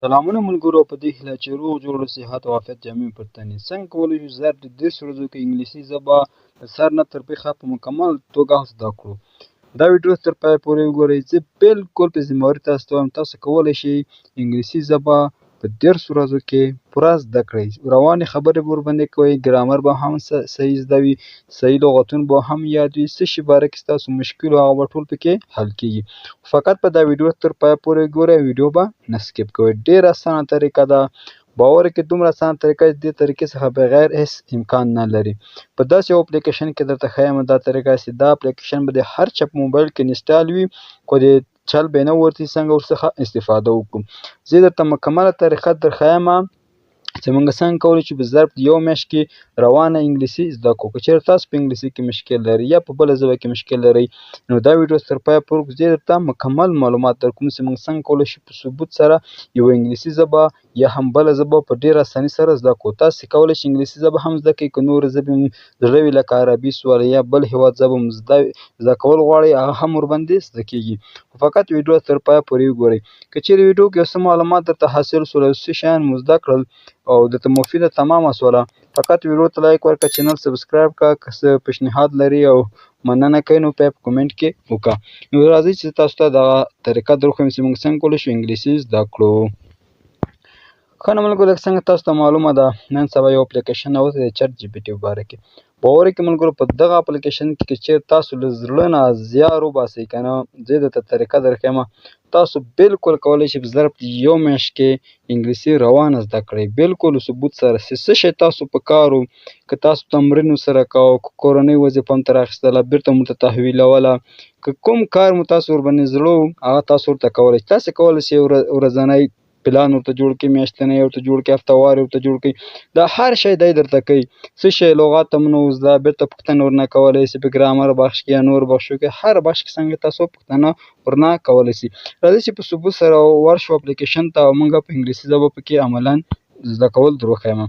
سلامونه ملګرو، په دې هیله چې روغ جوړ صحت او عافیت جامې پر تن یې. څنګه کولی شو ظرف د 10 ورځو کې انګلیسي ژبه له سر نه تر پښه په مکمل توګه زده کړو. دا ویډیو تر پایه پورې وګورئ. زه بالکل په ذمهواري تاسو ته وایم تاسو کولی شئ انګلیسي ژبه په 10 ورځو کې پوره زده کړئ. روانې خبرې به ورباندې کوئ، ګرامر به هم صحیح زده وي، صحیح لغتونه به هم یاد وي. څه شي باره کې ستاسو مشکل وي هغه به ټول پکې حل کېږي. فقط په دا ویډیو تر پایه پورې وګورئ، ویډیو به نه سکیپ کوئ. ډېره اسانه طریقه ده، باور وکړئ دومره اسانه طریقه چې دې طریقې څخه بغیر هیڅ امکان نه لري. په داسې یو اپلیکیشن کې درته ښیم دا طریقه چې دا اپلیکیشن به د هر چا په موبایل کې انسټال وي، خو د چل به یې نه ورځي څنګه ورڅخه استفاده وکړو. زه درته مکمله طریقه درښیم چې موږ څنګه کولی شو په ظرف د یو میاشت کې روانه انګلیسي زده کړو. که چېرې تاسو په انګلیسي کې مشکل لرئ یا په بله ژبه کې مشکل لرئ، نو دا ویډیو تر پایه پورې زه درته مکمل معلومات درکوم چې موږ څنګه کولی شو په ثبوت سره یوه انګلیسي ژبه یا هم بله ژبه په ډېره اساني سره زده کړو. تاسې کولی شئ انګلیسي ژبه هم زده کړئ، که نورې ژبې مو زړه وي لکه عربي سوله یا بل هېواد ژبه مو زده کول غواړئ هغه هم ورباندې زده کېږي. خو فقط ویډیو تر پایه پورې وګورئ. که چېرې ویډیو کې یو څه معلومات درته حاصل سول او څه شیان مو زده کړل او درته مفیده تمامه سوله، فقط ویډیو ته لایک ورکړه، چینل سبسکرایب کړه. که څه پیشنهاد لري او مننه کوي نو په کومنټ کې وکړه. نو راځئ چې تاسو ته دغه طریقه درښیم چې موږ څنګه کولی شو انګلیسي زده کړو. ښه نو ملګرو، لکه څنګه تاسو ته معلومه ده نن سبا یو اپلیکیشن راوتی دی چټ جي پي ټي په باره کې. باور وکړئ ملګرو، په دغه اپلیکیشن کې که چېرې تاسو له زړه نه زیار وباسئ که نه، زه درته طریقه درښیم، تاسو بالکل کولی شئ په ظرف د یو میاشت کې انګلیسي روانه زده کړئ، بالکل ثبوت سره. څه شی تاسو په کار و، که تاسو تمرین ورسره کوه، که کورنۍ وظیفه مو ترې اخیستله بیرته مو ته تحویلوله، که کوم کار مو تاسو ورباندې زړه و هغه تاسو ورته کولی شئ. تاسې کولی شئ ورځنی پلان ورته جوړ کړئ، میاشتنی ورته جوړ کړئ، هفتهواری ورته جوړ کړئ. دا هر شی دی درته کوي. څه شی لغات هم نه زده بیرته پوښتنه ورنه کولی شئ، په ګرامر بخش کې یا نور بخشو کې هر بخش کې څنګه تاسو پوښتنه ورنه کولی شئ. راځئ چې په ثبوت سره ورشو اپلیکیشن ته او موږ په انګلیسي ژبه پکې عملاً زده کول در وښیم.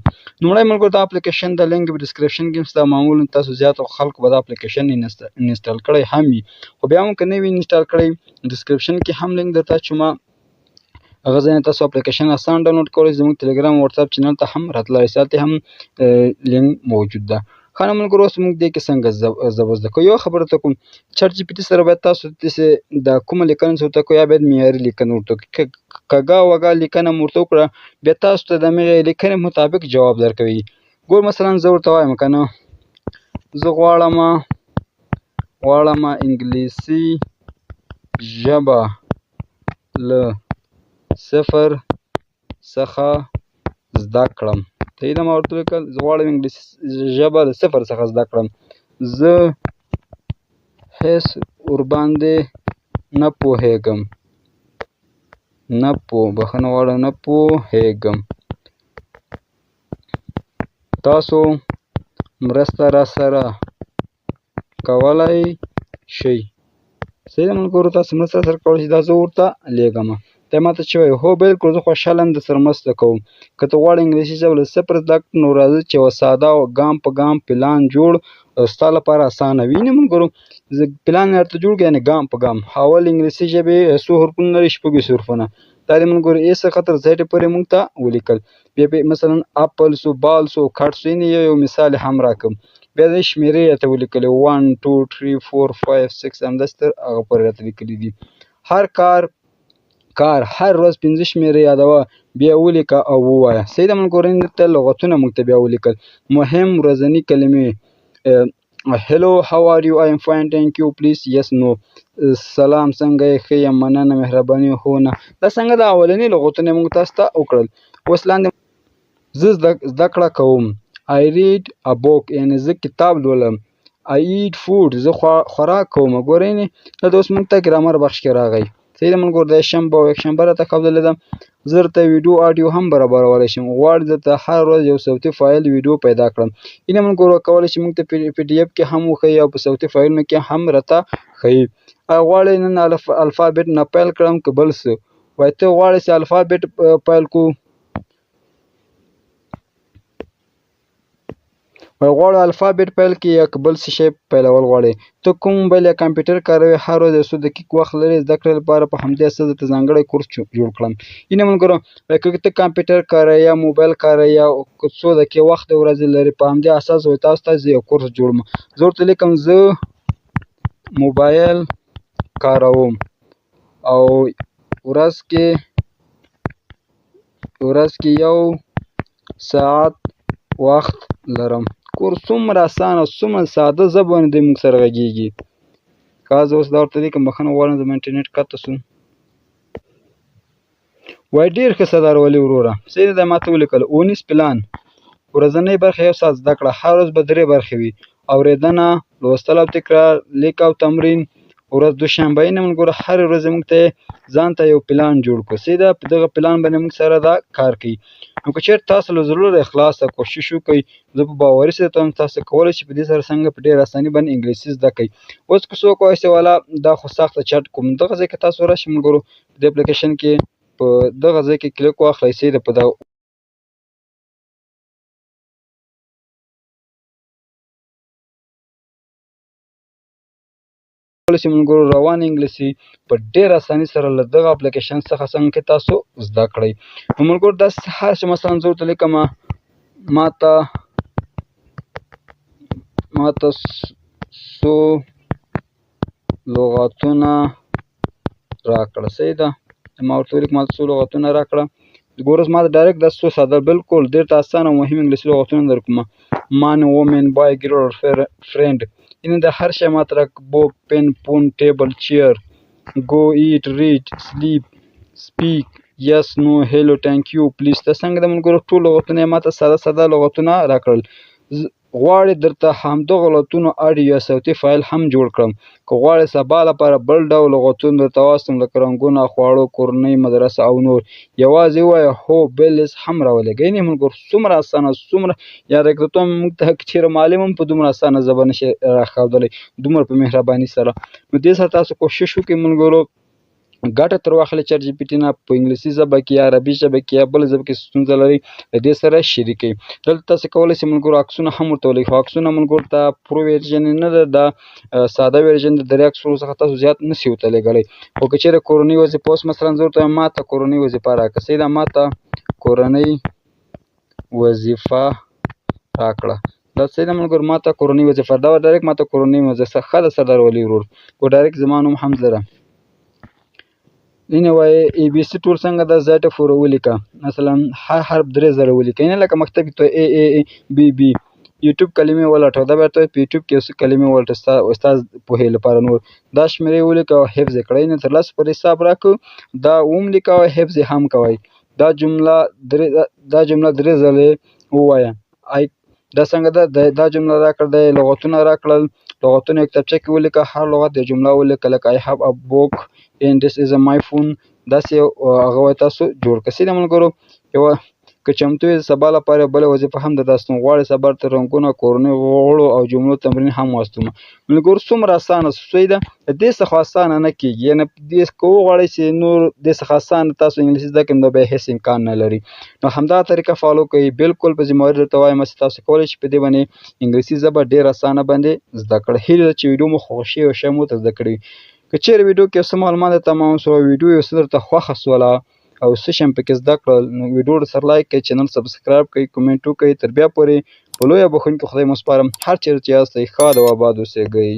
لومړی ملګرو دا اپلیکیشن د لینک په ډسکرپشن کې شته. معمولا تاسو زیاتو خلکو به دا اپلیکیشن انسټال کړی هم وي، خو بیا هم که نه وي انسټال کړی ډسکرپشن کې هم لینک درته اچومه، هغه ځای نه تاسو اپلیکیشن اسان ډاونلوډ کولی شئ. زموږ تلیګرام او وټساپ چینل ته هم راتللی شئ، هلته هم لینک موجود ده. ښه نو ملګرو، اوس موږ دې کې څنګه ژبه زده کوو. یوه خبره درته کوم، چټ جي پي ټي سره باید تاسو داسې د کومه لیکنه چې ورته کوئ یا باید معیاري لیکنه ورته وکړئ. کږه وږه لیکنه مو ورته وکړه، بیا تاسو ته د همغې لیکنې مطابق جواب درکوي. ګور مثلا زه ورته وایم که نه، زه غواړم انګلیسي ژبه له صفر څخه زده کړم. صحیح ده، ما ورته ولیکل زه غواړم انګلیسي ژبه له صفر څخه زده کړم. زه هېڅ ورباندې نه پوهېږم. بخښنه غواړم، نه پوهېږم. تاسو مرسته راسره کولی شئ. صحیح ده ملګرو، تاسو مرسته راسره کولی شئ. دا زه ورته لیږم. دی ماته چې وایي هو بالکل زه خوشحاله یم درسره مرسته کوم. که ته غواړې انګلیسي ژبه له صفر زده کړو نو راځه چې یوه ساده ګام په ګام پلان جوړ ستا لپاره اسانه وي. وینې ملګرو، پلان مې درته جوړ کړ، یعنې ګام په ګام. اول انګلیسي ژبې څو حرفونه لري؟ 6 حرفونه. دا دې ملګرو A څخه تر Z پورې موږ ته ولیکل. بیا مثلا اپل سو، بال سو، کټ سو. یعنې یو مثال هم راکړم. بیا د شمېرې راته ولیکلې 1 2 3 4 5 6 همداسې تر هغه پورې راته لیکلي دي. هر کار هر ورځ 5 شمېرې یادوه، بیا ولیکه او ووایه. صحیح ده ملګرو، دلته لغتونه موږ ته بیا ولیکل. مهم ورځني کلمې hello how are you I am fine thank you please yes no. سلام څنګه یې؟ ښه یم مننه مهرباني هو نه. دا څنګه د اولني لغتونه موږ تاسو ته وکړل. اوس لاندې زه زده کړه کوم. I read a book یعنې زه کتاب لولم. I eat food زه خوراک کوم. ګورئ دا اوس موږ ته ګرامر بخش کې راغی. صحیح ده ملګرو، دا شنبه او یکشنبه راته ښودلې ده. زه درته ویډیو آډیو هم برابرولی شم. غواړې درته هر ورځ یو صوتي فایل ویډیو پیدا کړم. اینه ملګرو کولی شئ موږ ته په PDF کې هم وښیي او په صوتي فایلونو کې هم راته ښیي. غواړئ نن الفابېټ نه پیل کړم که بل څه؟ وایي ته غواړې چې الفابېټ پیل کړو؟ غواړو الفابet پیل کړي یا که بل څه شی پیلول غواړئ. ته کوم موبایل یا کمپیوټر کاروې، هر ورځ یو څو دقیق وخت لرې زده کړې لپاره، په همدې اساس درته ځانګړی کورس جوړ کړم. اینه ملګرو که ته کمپیوټر کاروې یا موبایل کاروې یا که څو دقیقې وخت د ورځې لرې، په همدې اساس تاسو ته زه یو کورس جوړوم. زه ورته لیکم زه موبایل کاروم او ورځ کې 1 ساعت وخت لرم. کورس څومره اسانه او څومره ساده ژبه باندې موږ سره غږېږي. که زه اوس دا ورته لیکم بښنه غواړم زما انټرنېټ قطع شو. وایي ډېر ښه سردار ولي وروره. صحیح ده ما ته ولیکل. اونیز پلان ورځنۍ برخه 1 ساعت زده کړه. هر ورځ به 3 برخې وي. اورېدنه، لوستل او تکرار، لیک او تمرین. ورځ دوشنبه یې ملګرو هرې ورځې موږ ته ځان ته یو پلان جوړ کړو. صحیح ده په دغه پلان باندې موږ سره دا کار کوي. نو که چېرته تاسو له زړه اخلاصه کوشش وکړئ، زه په باوري سره ته تاسو کولی شئ په دې سره څنګه په ډېره اساني باندې انګلیسي زده کړئ. اوس که څوک وایي چې والا دا خو سخته چټ کوم، دغه ځای کې تاسو راشئ ملګرو په دې اپلیکیشن کې په دغه ځای کې کلیک واخلئ. صحیح ده په دغه کولی شئ ملګرو روانه انګلیسي په ډېره اساني سره له دغه اپلیکیشن څخه څنګه تاسو زده کړئ. نو ملګرو داسې هر څه مثلا زه ورته لیکمه ماته څو لغتونه راکړه. صحیح ده ما ورته ولیکم ماته څو لغتونه راکړه. ګوره ما ته ډایرکټ دا څو ساده بالکل ډېر ته اسانه او مهم انګلیسي لغتونه درکومه. man woman boy girl friend یعنې دا هر شی ماته راکړه. book pen phone table chair go eat read sleep speak yes no hello thank you please. دا څنګه د ملګرو ټول لغتونه یې ماته ساده لغتونه راکړل. غواړې درته همدغه لغتونو اډیو یا صوتي فایل هم جوړ کړم. که غواړې سبا لپاره بل ډول لغتونه درته واستم لکه رنګونه، خواړه، کورنۍ، مدرسه او نور، یوازې ووایه هو بیلز هم راولېږه. یعنې ملګرو څومره اسانه څومره یاد کړه موږ ته که چېرې معلم هم په دومره اسانه ژبه نشي راښودلی دومره په مهرباني سره. نو دې سره تاسو کوشش وکړئ ملګرو ګټه تر واخلئ چټ جي پي ټي نه. په انګلیسي ژبه کې یا عربي ژبه کې یا بله ژبه کې ستونزه لرئ له دې سره شریکئ. دلته تاسو کولی شئ ملګرو عکسونه هم ورته ولیکئ. خو عکسونه ملګرو ته پرو ورژن نه ده، دا ساده ورژن د 3 عکسونو څخه تاسو زیات نشئ ورته لیږلی. خو که چېرې کورنۍ وظیفه اوس مثلا زه ورته وایم ماته کورنۍ وظیفه راکړه. صحیح ده ماته کورنۍ وظیفه راکړه. دا صحیح ده ملګرو ماته کورنۍ وظیفه دا ډایرکټ ماته کورنۍ وظیفه ښه ده سردار ولي ورور. خو ډایرکټ زما نوم حمزه ده. اینه وایي ای بي سي ټول څنګه ده زیاته پورې ولیکه. مثلا هر حرف 3 ځله ولیکه. یعنې لکه مکتب کې ته ای ای ای بي بي. یوټیوب کلمې ولټوه. دا به ته په یوټیوب کې څه کلمې ولټوه استاد پوهې لپاره. نور دا شمېرې ولیکه او حفظ یې کړئ. یعنې تر 10 پورې حساب راکړو دا هم لیکه او حفظ یې هم کوئ. دا جمله 3 ځلې ووایه. دا څنګه ده دا جمله راکړه دا لغتونه راکړل. لغتونه یو کتابچه کې ولیکه. هر لغت یو جمله ولیکه لکه I have a book and this is my phone. داسې هغه وایي تاسو جوړ کړئ. صحیح ده ملګرو که چمتو یې سبا لپاره بله وظیفه هم درواستوم. غواړې سبا ته رنګونه، کورنۍ، غړو او جملو تمرین هم واستوم. ملګرو څومره اسانه صحیح ده د دې څخه اسانه نه کېږي. یعنې دې که وغواړئ چې نور دې څخه اسانه تاسو انګلیسي زده کړئ نو بیا هېڅ امکان نه لري. نو همدا طریقه فالو کوئ. بالکل په ذمهواري درته وایم چې تاسو کولی شئ په دې باندې انګلیسي ژبه ډېره اسانه باندې زده کړئ. هیله ده چې ویډیو مو خوښ شوې او ښه مو ته زده کړې وي. که چېرې ویډیو کې څه معلومات تمام شو او ویډیو یو څه درته خوښه شوله او څه شی پکې زده کړل نو ویډیو ورسره لایک کړئ، چینل سبسکرایب کړئ، کومنټ وکړئ. تر بیا پورې په لویه بښونکي خدای مو سپارم. هر چېرې چې یاستئ ښاد او اباد اوسېږئ.